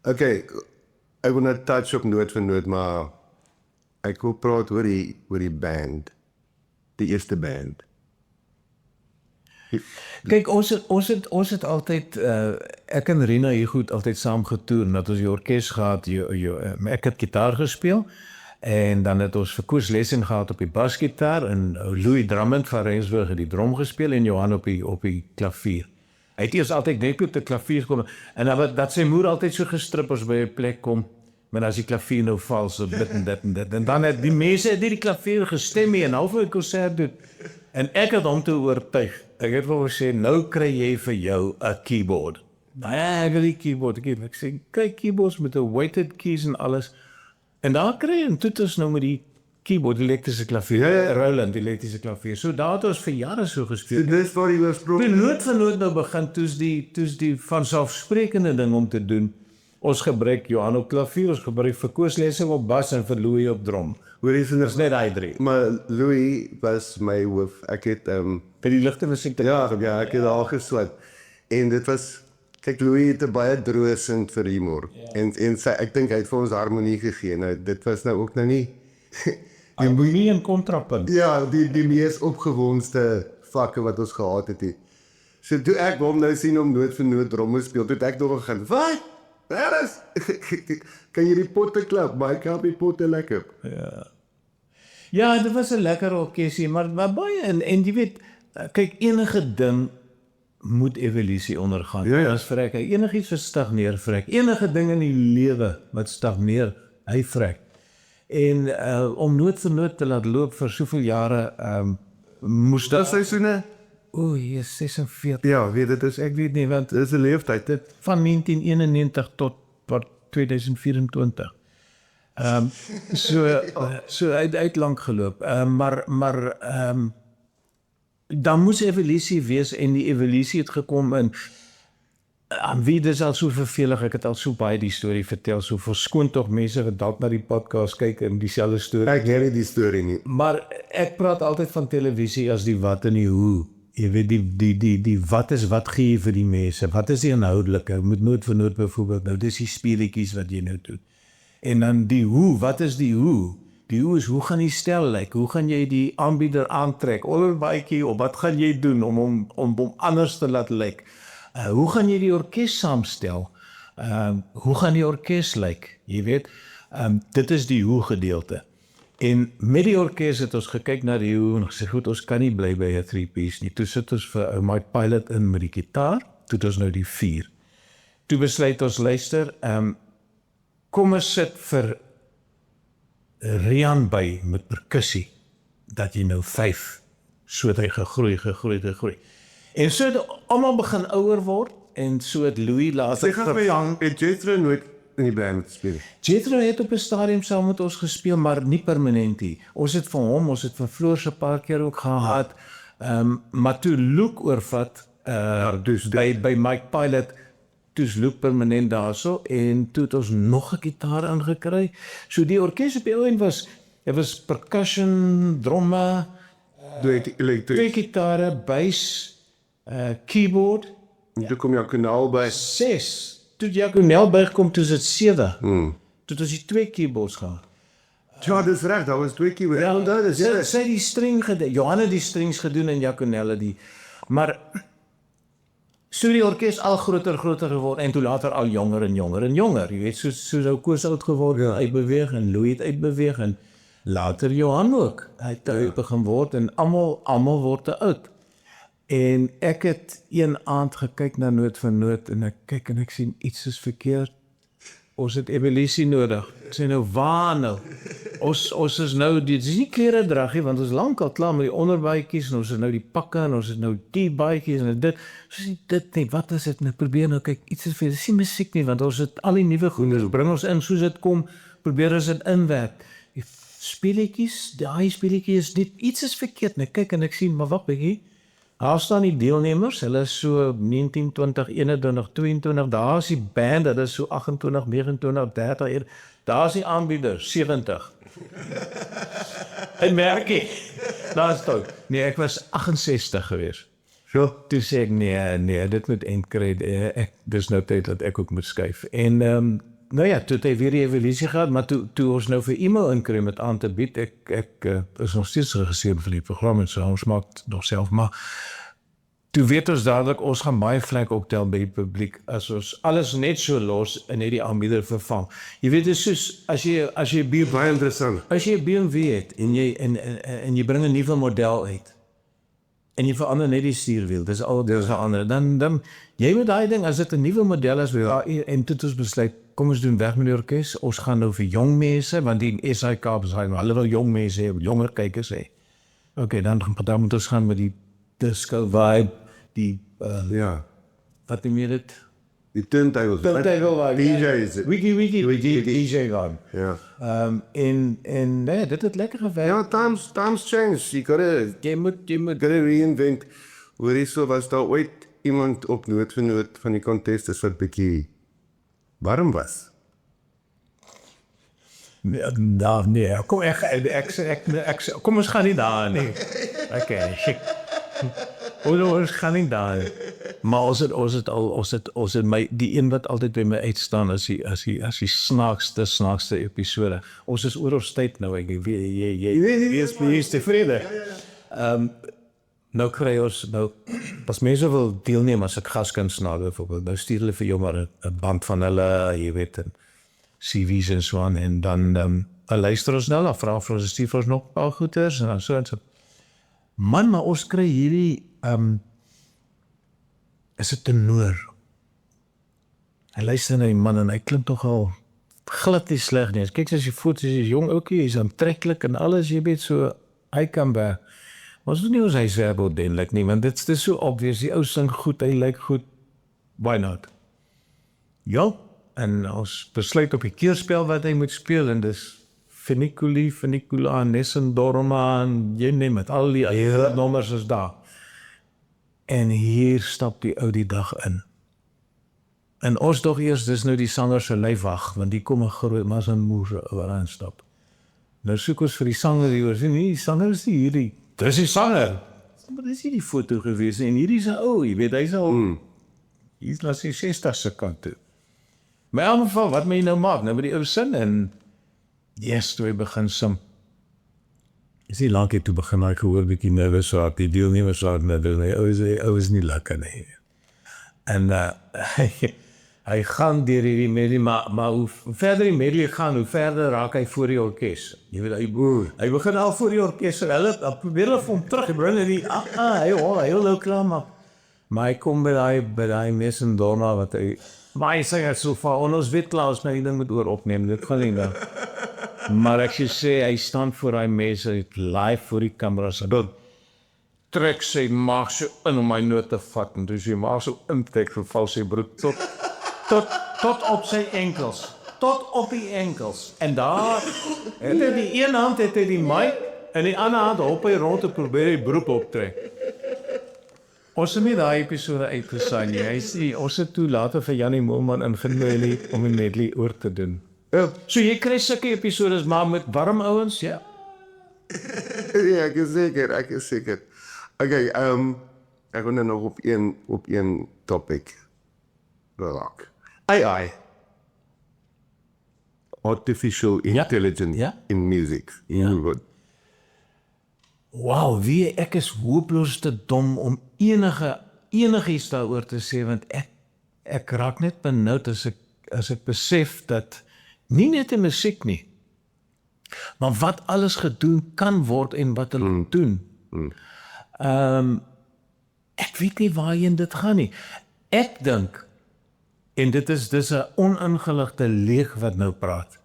Okay, ek wil net touch op noot vir noot, maar ek wil praat oor die band, die eerste band. Kyk, ons het altyd ek en Rina hier goed altyd saam getoer, dat ons die orkes gehad, ek het gitaar gespeel en dan het ons vir Koos Lessing gehad op die basgitaar en Louis Drummond van Rensburg het die drom gespeel en Johan op die klavier. Hy het eers altyd net op die klavier gekom en dan dat sy moeder altyd so gestrip as by 'n plek kom, maar as die klavier nou val so dit en dan het die mense het die klavier gestem en half 'n konsert doen. En ek het hom toe oortuig. Ek het vir hom gesê, nou kry jy vir jou 'n keyboard. Nou ja, ek wil die keyboard. Ek sê, kyk keyboards met 'n weighted keys en alles. En daar kry jy en toe het ons nou met die keyboard, die elektriese klavier, Ja. Roland, die elektriese klavier. So daar het ons vir jare so gespeel. Dis waar die oorsprong. Toe nood nou begin, toes die vanselfsprekende ding om te doen. Ons gebruik Johan op klavier, ons gebruik vir Koos Lessing op bas en vir Louis op drom. Hoor jy so, Dis net hy drie. maar Louis was my hoof, ek het, By die ligte musiek. ja, ek het daar geswat, en dit was, kyk, Louis het 'n baie droë sin vir humor, en ek dink hy het vir ons harmonie gegee, nou, dit was nou ook nou nie, Harmonie en kontrapunt. ja, die mees opgewondste vakke wat ons gehad het hier. So toe ek hom nou sien om noot vir noot dromme speel, toe het ek nog gaan, wat? Daar is, kan jy die potte klap, maar ek kan die potte lekker. Ja, dit was 'n lekker orkesie, maar baie en jy weet, kyk, enige ding moet evolusie ondergaan. Ja. Dis vrek. Enigiets wat stagneer vrek. Enige ding in die lewe wat stagneer, hy vrek. En om noot vir noot te laat loop vir soveel jare, moes Dat dit seisoene? hier is 46. Ja, weet dit is, Ek weet nie want dis 'n leeftyd, dit. van 1991 tot wat 2024. So uit lank geloop. Maar dan moes evolusie wees en die evolusie het gekom in aan wie dis al so vervelig, ek het al so baie die storie vertel, so verskoon tog mense wat dalk na die podcast kyk en dieselfde storie. Ek ken nie die storie nie. Maar ek praat altyd van televisie as die wat en die hoe. Jy weet die wat is wat gee jy vir die mense? Wat is die inhoudelike? Moet noot vir noot byvoorbeeld nou dis die speletjies wat jy nou doen. En dan die hoe, wat is die hoe? Die hoe is hoe gaan die stel lyk? Hoe gaan jy die aanbieder aantrek? Ollerbaadjie op wat gaan jy doen om hom anders te laat lyk? Hoe gaan jy die orkes saamstel? Hoe gaan die orkes lyk? Jy weet, dit is die hoe gedeelte. En met die orkes het ons gekyk na die hoe en gesê, goed, ons kan nie bly by 'n 3-piece nie. Toe sit ons vir Mike Pilot in met die gitaar, toe het ons nou die 4. Toe besluit ons, luister, kom ons sit vir Rian by met perkussie, dat jy nou 5, so het hy gegroei. En so het almal begin ouer word, en so het Louis later... Sy gaan vir Jan, het Jethro nooit in die band speel. Jethro het op 'n stadium saam met ons gespeel, maar nie permanent nie. Ons het vir hom, ons het vir Floor se paar keer ook gehad. Maar toe Luke oorvat, dus by Mike Pilot, toe's Luke permanent daarso, en toe het ons nog 'n gitaar aangekry. So die orkes op die ouend was percussion, dromme, twee gitare, bass, keyboard, En toe kom jou kanaal by. 6. Toe Jacques bygekom, toe is dit 7. Toe het ons die 2 keyboards gehad. Ja, dis reg, daar was 2 keer. Ja, dit is Sy die string gedoen, Johanna die strings gedoen en Jacques die. Maar so die orkes al groter geword en toe later al jonger en jonger. Jy weet, soos ou Koos oud geword, uitbeweeg en Louis het uitbeweeg en later Johan ook. Hy het oud begin word en almal word te oud. En ek het een aand gekyk na Noot vir Noot en ek kyk en ek sien iets is verkeerd. Ons het evolusie nodig. Ek sê nou, waar nou? Ons is nou, dit is nie klere dragie, want ons is lankal klaar met die onderbaadjies en ons het nou die pakke en ons het nou die baadjies en dit. Ons sê dit nie, wat is dit? Nou probeer nou kyk, iets is vir, dis nie musiek nie, want ons het al die nuwe goeders, bring ons in soos dit kom, probeer ons dit inwerk. Die speletjies, daai speletjie is dit, iets is verkeerd. En ek kyk en ek sien, maar wag bietjie. Daar staan die deelnemers, hulle is so 19, 20, 21, 22, daar is die band, dit is so 28, 29, 30, daar is die aanbieder, 70. En merk jy, daar is het ook. Nee, ek was 68 geweest. So. Toe sê ek, nee, dit moet eind kry, dis nou tyd dat ek ook moet skuif. En, nou ja, toe het hy weer die evolusie gehad, maar toe ons nou vir e-mail inkry met aan te bied, ek is nog steeds regisseur vir die program en so, ons maak nog self, maar toe weet ons dadelik, ons gaan baie vlek optel by die publiek, as ons alles net so los en net die aanbieder vervang. Jy weet, dit is soos, as jy Baie interessant. As jy 'n BMW het, en jy bring 'n nuwe model uit, en jy verander net die stuurwiel, dis al dis 'n ander, dan jy moet daai ding, as dit 'n nuwe model is, en toe het ons besluit, kom ons doen weg met die orkes, ons gaan nou vir jong mense, want die SAK besluit, hulle wil jong mense hê, jonger kykers hê. Okay, dan moet ons gaan met die disco vibe, die, Ja. wat noem jy dit? Die turntables. Turntable vibe, DJ is it. Wiki, DJ vibe. Ja. En nee, dit het lekker gewerk. Ja, times change. Jy moet, Gotta reinvent. Hoor so was daar ooit iemand op Noot vir Noot van die contestes wat bietjie warm was. Nee, kom kom ons gaan nie daar nie. Okay. Ons gaan nie daar. Maar ons het my, die een wat altyd by my uitstaan as die snaakste episode. Ons is oor ons tyd nou, ek weet jy is tevrede. Nou kry ons, as mense wil deelneem as ek gaskunstenaar byvoorbeeld, nou stuur hulle vir jou maar 'n band van hulle, jy weet, en CV's en so aan, en dan luister ons nou, dan vra vir ons, stuur vir ons nog 'n paar goeders, en dan so en so. Man, maar ons kry hierdie, is 'n tenor. Hy luister na die man en hy klink nogal glad nie sleg nie. Kyk as jy voet, as jy jong oukie, hy's aantreklik en alles, jy weet so, hy kan by. Maar ons doen nie ons huiswerk ordentlik nie, want dit is so obvious, die ou sing goed, hy lyk goed, why not? Ja, en ons besluit op die keerspel wat hy moet speel, en dis Funicula, Nessendorma, en jy neem het, al die nommers is daar. En hier stap die ou die dag in. En ons toch eers, dis nou die sanger se lyfwag, want die kom 'n groot mas en moer waar aan stap. Nou soek ons vir die sanger die oor, nie, die sanger is nie hierdie. Dis die sanger. Maar dis nie die foto gewees, en hierdie is 'n ou, jy weet, hy's al, hy's na sy 60 se kant toe. Maar in elk geval, wat moet jy nou maak? Nou met die ou sin, en yes, toe hy begin sim. Is nie lank toe begin hy gehoor bietjie nervus raak, die deelnemers raak nervus, ou is nie lekker nie. En hy gaan deur hierdie medley, maar hoe verder die medley gaan, hoe verder raak hy voor die orkes. Jy weet, hy begin al voor die orkes, en hulle probeer hulle vir hom terugbring, en hy wil nou klaar maak. Maar hy kom by die mes en Donna, wat maar hy sê het so van, ons weet klaar, ons nou die ding moet oor opneem, dit gaan nie nou. Maar ek sê, hy staan voor die mes, hy het live voor die kameras, en dan trek sy maag so in om my noot te vat, en toe sy maag so intrek, verval sy broek tot op sy enkels, tot op die enkels, en daar, het hy die een hand het hy die mic, en die ander hand hop hy rond en probeer die broek optrek. Ons het nie daai episode uitgesaai nie. Hy sê ons het toe later vir Janie Moelman ingenooi om 'n medley oor te doen. So jy kry sulke episodes maar met warm ouens, ja. Ja, ek is seker. Okay, ek wil nou nog op een topic raak. AI. Artificial intelligence Ja. in music. Ja. Wow, ek is hopeloos te dom om enigiets daaroor te sê want ek raak net benoud as ek besef dat nie net in musiek nie, maar wat alles gedoen kan word en wat hulle doen. Ek weet nie waarheen dit gaan nie. Ek dink en dis 'n oningeligte leeg wat nou praat.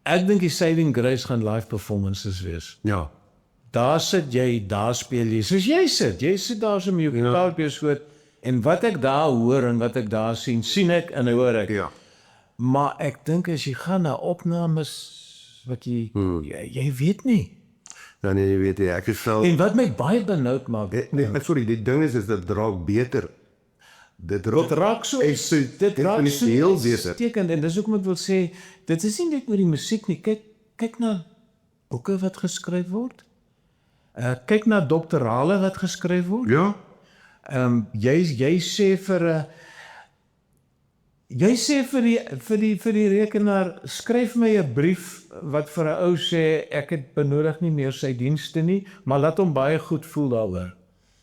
Ek dink die saving grace gaan live performances wees. Ja. Daar sit jy, daar speel jy. Soos jy sit daar so met jou gitaar op jou skoot en wat ek daar hoor en wat ek daar sien ek en hoor ek. Ja. Maar ek dink as jy gaan na opnames wat jy weet nie. Ja, nee, jy weet jy, ek is wel... En wat my baie benoud maak. Nee, sorry, die ding is dit raak beter. Dit raak so dit raak so heel beter. Stekend en dis hoekom ek wil sê dit is nie net oor die musiek nie. Kyk na boeke wat geskryf word. Kyk na doktorale wat geskryf word. Ja. Jy sê vir die rekenaar skryf my 'n brief wat vir 'n ou sê ek het benodig nie meer sy dienste nie, maar laat hom baie goed voel daaroor.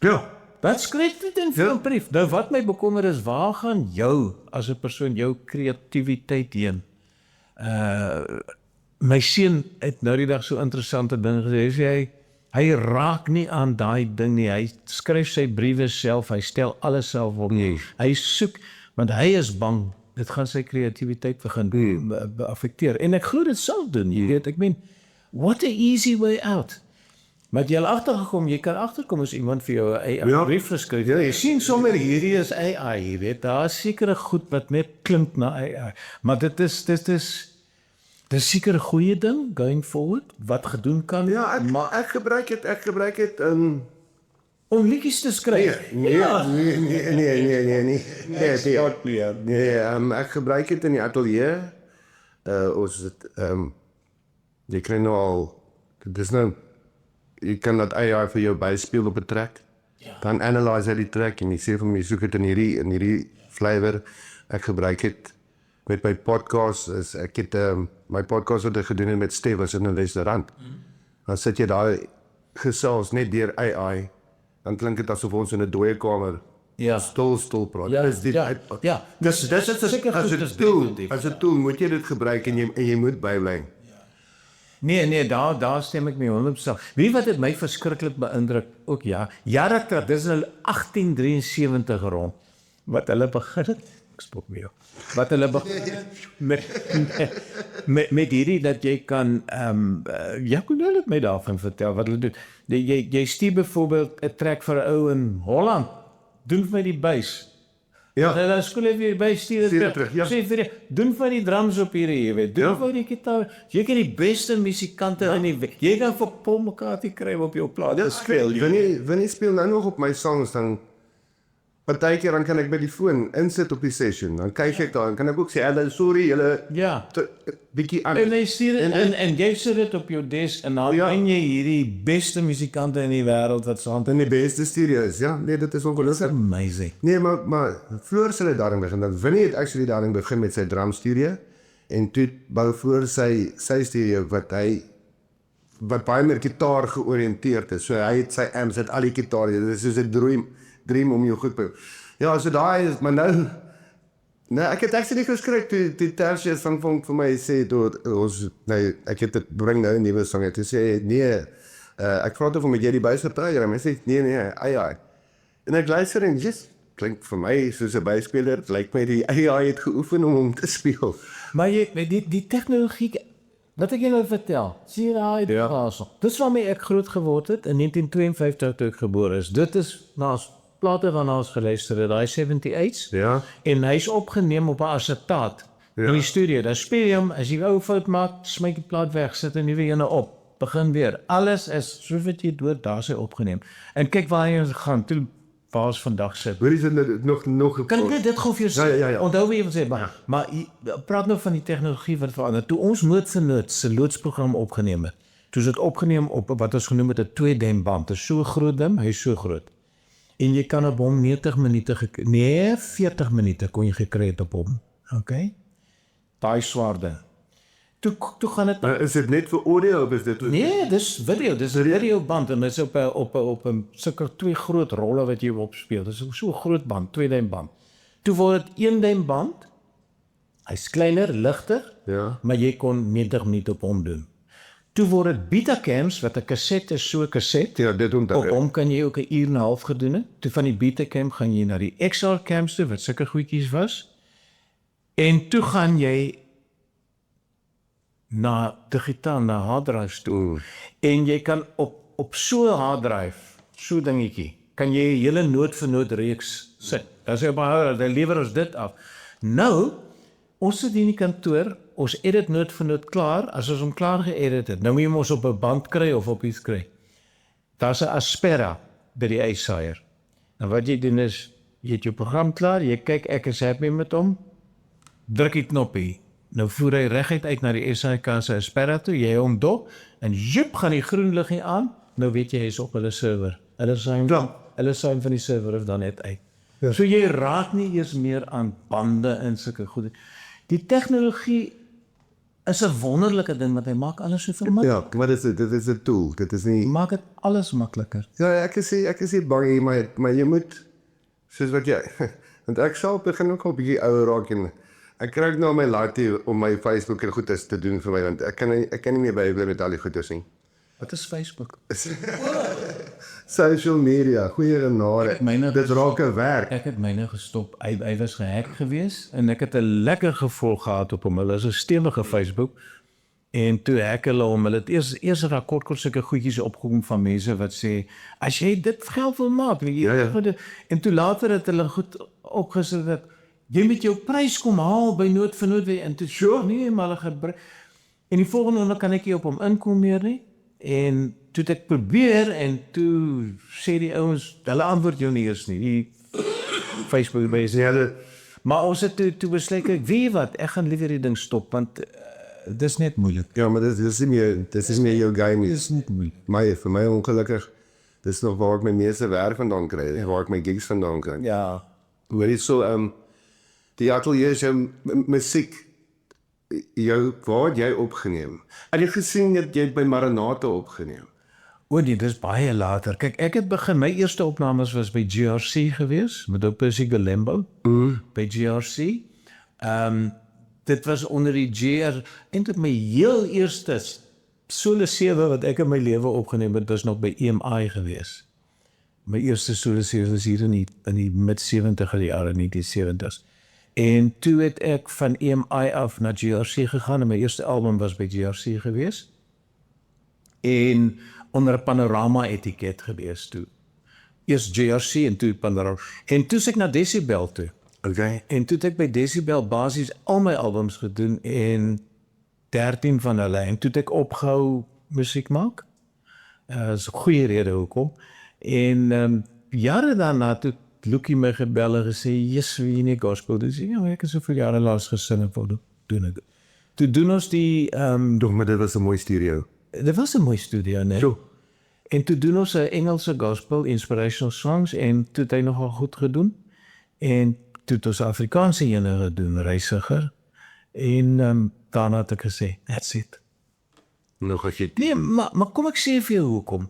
Ja. Wat skryf dit in vir 'n brief? Nou wat my bekommer is, waar gaan jou as 'n persoon jou kreatiwiteit heen? My seun het nou die dag so interessante ding gesê. Hy raak nie aan daai ding nie. Hy skryf sy briewe self, hy stel alles self op. Hy soek want hy is bang dit gaan sy kreatiwiteit begin affekteer. En ek glo dit sal doen. Jy weet, ek meen, what a easy way out. Maar jy kan agterkom as iemand vir jou 'n brief geskryf. Ja, jy sien sommer hierdie is AI, jy weet, daar is sekere goed wat net klink na AI. Maar dit is seker 'n goeie ding going forward wat gedoen kan. Ja, ek gebruik dit in om liedjies te skryf. Nee, ek gebruik dit in die ateljee. Ons het jy kry nou al dis nou jy kan dat AI vir jou byspeel op 'n track. Ja. Dan analyse hy die track en jy sê vir my soek dit in hierdie flavor. Ek gebruik dit met my podcast. Ek het my podcast wat ek gedoen het met Stef was in 'n restaurant. Dan sit jy daar gesels net deur AI. Dan klink dit asof ons in 'n dooie kamer stil praat. Ja, Dis dit. ja. Dis seker as 'n tool moet jy dit gebruik en jy moet bybly. Nee, daar stem ek mee 100%. Wie wat het my verskriklik beïndruk ook jare terug, dis in 1873 rond wat hulle begin het. Ek spot mee jou. Wat hulle begin het met hierdie dat jy kan kon hulle het my daarvan vertel wat hulle doen. Jy stuur byvoorbeeld 'n track vir 'n ou in Holland. Doen vir my die bass. Ja. En dan skool jy weer by stuur dit terug. Ja. Sê vir doen van die drums op hierdie, jy weet. Doen van die gitaar. Jy kan die beste musikante in die wêreld. Jy kan vir Paul McCartney kry op jou plaat speel. Wanneer speel nou nog op my songs dan partykeer dan kan ek by die foon insit op die session. Dan kyk ek daar en kan ek ook sê, sorry, julle bietjie aan. En jy stuur en jy sit dit op jou desk en dan ben jy hierdie beste musikante in die wêreld wat saam in die beste studios. Ja, nee, dit is ongelooflik. Amazing. Nee, maar Floor sal dit daarin begin. Dan Winnie het actually daarin begin met sy drum studio en toe bou voor sy studio wat baie meer gitaar georiënteerd is. So hy het sy amps, het al die gitaar. Dit is soos 'n dream om jou goed by. Ja, so daai is maar nou ek het actually geskryf die Tertius van vir my sê ons ek het dit bring nou 'n nuwe sang toe sê nee ek vra toe met jy die byspelers en hy sê nee AI en ek luister en just klink vir my soos 'n byspeler dit lyk my die AI het geoefen om hom te speel maar jy die tegnologie wat ek jou nou vertel sien daai dis waarmee ek groot geword het in 1952 toe ek gebore is dit is plate van ons geluister het, daai 78's, en hy's opgeneem op 'n asetaat in die studio. Dan speel jy hom, as jy ou fout maak, smyk die plaat weg, sit 'n nuwe ene op. begin weer. Alles is soos wat jy dood daar sy opgeneem. En kyk waar jy gaan toe waar ons vandag sit. Hoor is dit nog Kan ek net dit gou vir jou sê? Ja. Onthou wat jy wil sê, maar praat nou van die tegnologie wat verander. Toe ons Noord vir Noord se loodsprogram opgeneem het. Toe is dit opgeneem op wat ons genoem het 'n 2-dem band. Dit is so groot ding, hy is so groot. En jy kan op hom 40 minute kon jy gekry het op hom. Okay? Daai swaar ding. Toe gaan dit Is dit net vir audio of is dit Nee, dis video, dis 'n videoband en dit is op 'n sulke 2 groot rolle wat jy opspeel. Dis so 'n groot band, 2-dem band. Toe word dit 1-dem band. Hy's kleiner, ligter, Ja. maar jy kon 90 minute op hom doen. Toe word dit Betacams wat 'n kassette is, so 'n kaset. Ja, dit onthou. Op hom kan jy ook 'n uur en 'n half gedoen het. Toe van die Betacam gaan jy na die XR cams toe wat sulke goedjies was. En toe gaan jy na digitaal, na harddrives toe. En jy kan op so 'n harddrive, so dingetjie, kan jy 'n hele Noord vir Noord reeks sit. Dan sê jy maar, dan lewer ons dit af. Nou, ons sit hier in die kantoor, ons edit Noord vir Noord klaar, as ons hom klaar geëdit het. Nou moet jy hom ons op 'n band kry of op iets kry. Daar's 'n Aspera by die ysaier. En wat jy doen is, jy het jou program klaar, jy kyk ek is happy met hom, druk die knoppie. Nou voer hy reguit uit na die SAK se Aspera toe, jy hom dop en joep gaan die groen liggie aan. Nou weet jy hy's op hulle server. Hulle sign van die server of dan net uit. Ja. So jy raak nie eers meer aan bande en sulke goed. Die tegnologie is 'n wonderlike ding wat hy maak alles soveel makliker. Ja, maar dit is 'n tool. Dit is nie Maak dit alles makliker. Ja, ek is nie bang nie, maar jy moet soos wat jy want ek sal begin ook al 'n bietjie ouer raak en ek kry ook nou my laaitie om my Facebook en goedes te doen vir my want ek kan nie meer bybly met al die goedes nie. Wat is Facebook? Social media, goeie genade. Dit raak 'n werk. Ek het myne gestop. Hy was gehack gewees en ek het 'n lekker gevoel gehad op hom. Hulle is 'n stewige Facebook. En toe hack hulle hom. Hulle het eers 'n kort sulke goedjies opgekom van mense wat sê as jy dit geld wil maak, en toe later het hulle goed opgesit dat jy met jou prys kom haal by Noord vir Noord en toe sure nee, maar hulle gebruik. En die volgende onder kan ek nie op hom inkom meer nie. En toe het ek probeer en toe sê die ouens, hulle antwoord jou nie eers nie. Die Facebook mense. Ja, Maar ons het toe besluit ek weet wat, ek gaan liewer die ding stop want dis net moeilik. ja, maar dit is nie meer jou game nie. Dis net moeilik. Maar vir my ongelukkig, dis nog waar ek my meeste werk vandaan kry, en waar ek my gigs vandaan kry. Ja. Hoor jy so, die atelier jou musiek, waar het jy opgeneem? Het jy gesien dat jy het by Maranatha opgeneem? O nee, dis baie later. Kyk, ek het begin, my eerste opnames was by GRC gewees, met ou Percy Galembo, by GRC. Dit was onder die GR, en dit my heel eerste solo 7 wat ek in my lewe opgeneem het, was nog by EMI gewees. My eerste solo 7 was hier in die mid-70er jare, nie die 70s. En toe het ek van EMI af na GRC gegaan en my eerste album was by GRC gewees. En onder 'n panorama etiket gewees toe. Eers GRC en toe panorama. En toe ek na Decibel toe. Okay. En toe het ek by Decibel basies al my albums gedoen en 13 van hulle en toe het ek opgehou musiek maak. Is 'n goeie rede hoekom. En jare daarna toe Lucky my gebel en gesê, "Yes, wie nie gospel doen." Ja, ek het soveel jare laas gesin en wou doen ek. Toe doen ons die Maar dit was 'n mooi studio. dit was 'n mooi studio, né? So. En toe doen ons 'n Engelse gospel inspirational songs en toe het hy nogal goed gedoen. En toe het ons Afrikaanse ene gedoen, Reisiger. En daarna het ek gesê, that's it. Nog as jy Nee, maar kom ek sê vir jou hoekom.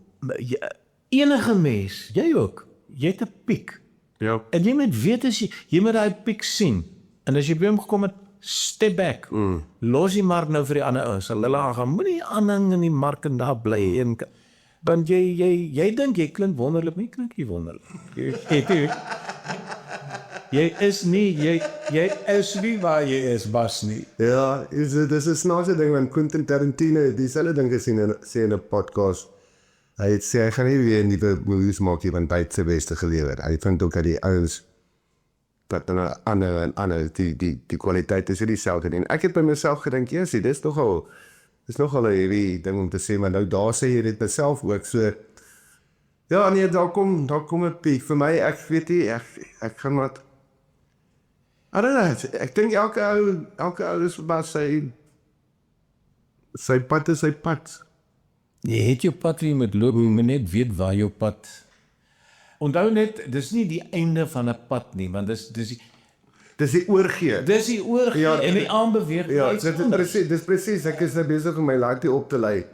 Enige mens, jy ook, jy het 'n piek. Ja. En jy moet weet as jy moet daai piek sien. En as jy by hom gekom het, step back. Los die mark nou vir die ander ouens. Hulle gaan moenie aanhang in die mark en daar bly en want jy dink jy klink wonderlik, maar jy klink nie wonderlik. Jy is nie waar jy is, Bas nie. Ja, dis 'n snaakse ding want Quentin Tarantino dieselfde ding sê in 'n podcast. Hy het sê hy gaan nie weer nuwe movies maak nie want hy het sy beste gelewer. Hy vind ook dat die ouens dat dan ander die kwaliteit is nie dieselfde nie. En ek het by myself gedink, yes, dis nogal is nogal 'n heavy ding om te sê, maar nou daar sê jy dit myself ook, so, ja nee, daar kom 'n piek, vir my, ek weet nie, ek gaan wat, I don't know, ek dink elke ou is maar sy pad is sy pad. Jy het jou pad wie jy moet loop, jy moet net weet waar jou pad. Onthou net, dis nie die einde van 'n pad nie, want dis Dis die oorgee. dis die oorgee Ja, en die aanbeweeg. Ja, dis presies, ek is nou besig om my laat op te lei.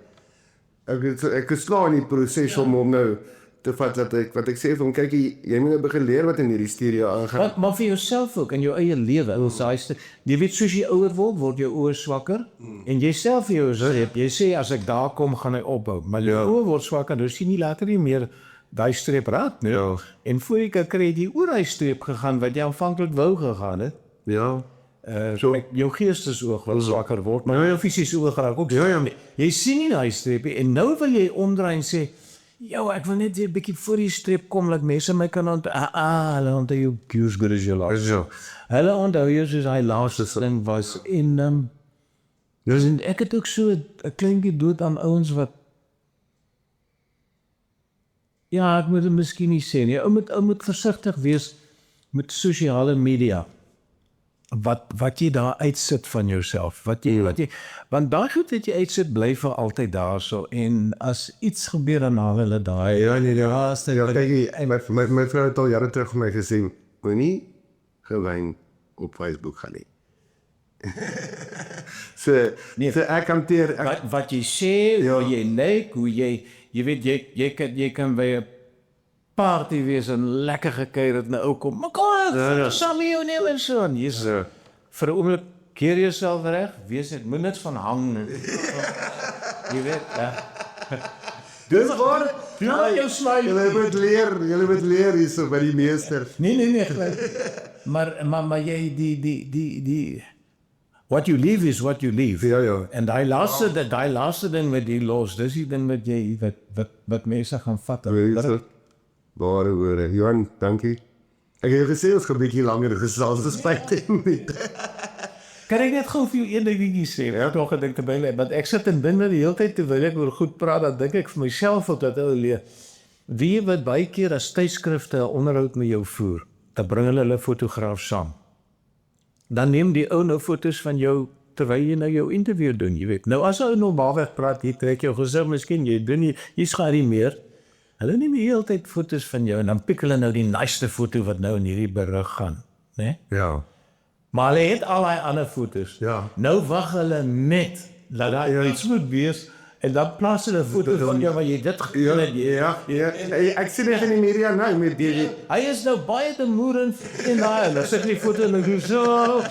Ek is klaar in die proses om nou te vat wat ek sê vir hom, kyk, jy moet nou begin leer wat in hierdie studio aangaan. Maar vir jouself ook, in jou eie lewe, jy weet, soos jy ouer word jou oë swakker, en jy self vir jou streep, jy sê, as ek daar kom, gaan hy opbou, maar jou oë word swakker, dus sien nie later nie meer daai streep raak, nie? Ja. En voor jy kan kry, die oor hy streep gegaan, wat jy aanvanklik wou gegaan het, Ja. jou geestesoog wil swakker word, maar jou fisiese oog raak ook. Ja. Jy sien nie daai streepie, en nou wil jy omdraai en sê, ek wil net weer 'n bietjie voor die streep kom, dat mense my kan onthou. Hulle onthou jou cues good as your last. Ja. Hulle onthou jou soos hy laaste ding was. En ek het ook so 'n kleintjie dood aan ouens wat, ja, ek moet dit miskien nie sê nie. Ou moet versigtig wees met sosiale media. Wat jy daar uitsit van jouself, want daai goed wat jy uitsit bly vir altyd daarso, en as iets gebeur dan haal hulle daai. Ja, kyk, my vrou het al jare terug vir my gesê, moenie gewyn op Facebook gaan nie. so ek hanteer, Wat jy sê, hoe jy lyk, hoe jy weet, jy kan by 'n party wees en lekker gekuier het, nou ou kom, mekaar, saam met jou nou en so, en jy's vir 'n oomblik keer jouself reg, wees dit, moet net van hang, jy weet, dis waar, ja, jou smile. Julle moet leer hierso by die meester. Nee, maar jy, die what you leave is what you leave. Ja. En daai laaste ding wat jy los, dis die ding wat jy, wat mense gaan vat. Ware woorde. Johan, dankie. Ek het gesê ons gaan 'n bietjie langer gesels, dis 15 minute. Kan ek net gou vir jou een dingetjie sê? Ek het nog gedink terwyl, want ek sit en dink dat die hele tyd terwyl ek oor goed praat, dan dink ek vir myself op dat leer. Wie wat baie keer as tydskrifte 'n onderhoud met jou voer, dan bring hulle fotograaf saam. Dan neem die ou nou foto's van jou terwyl jy nou jou interview doen, jy weet. Nou as ou normaalweg praat, jy trek jou gesig, miskien jy doen nie, jy skaar nie meer. Hulle neem die hele tyd foto's van jou en dan pik hulle nou die nice foto wat nou in hierdie berig gaan, né? Ja. Maar hulle het al die ander foto's. Ja. Nou wag hulle net dat daar iets moet wees en dan plaas hulle 'n foto van jou waar jy dit gedoen het. Ja. Ek sien dit in die media nou met die Hy is nou baie te moer en daai, hulle sit die foto en hulle so.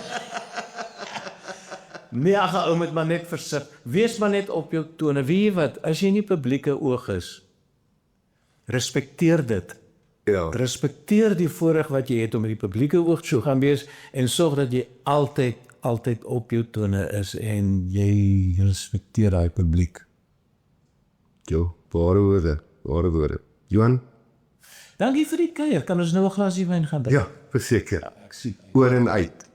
Nee, ou moet maar net versigtig. Wees maar net op jou tone. Weet jy wat, as jy nie publieke oog is, respekteer dit. Ja. Respekteer die voorreg wat jy het om in die publieke oog te gaan wees en sorg dat jy altyd op jou tone is en jy respekteer daai publiek. Jo, ware woorde. Johan? Dankie vir die kuier. Kan ons nou 'n glasie wyn gaan drink? Ja, verseker. Ek sien. Oor en uit.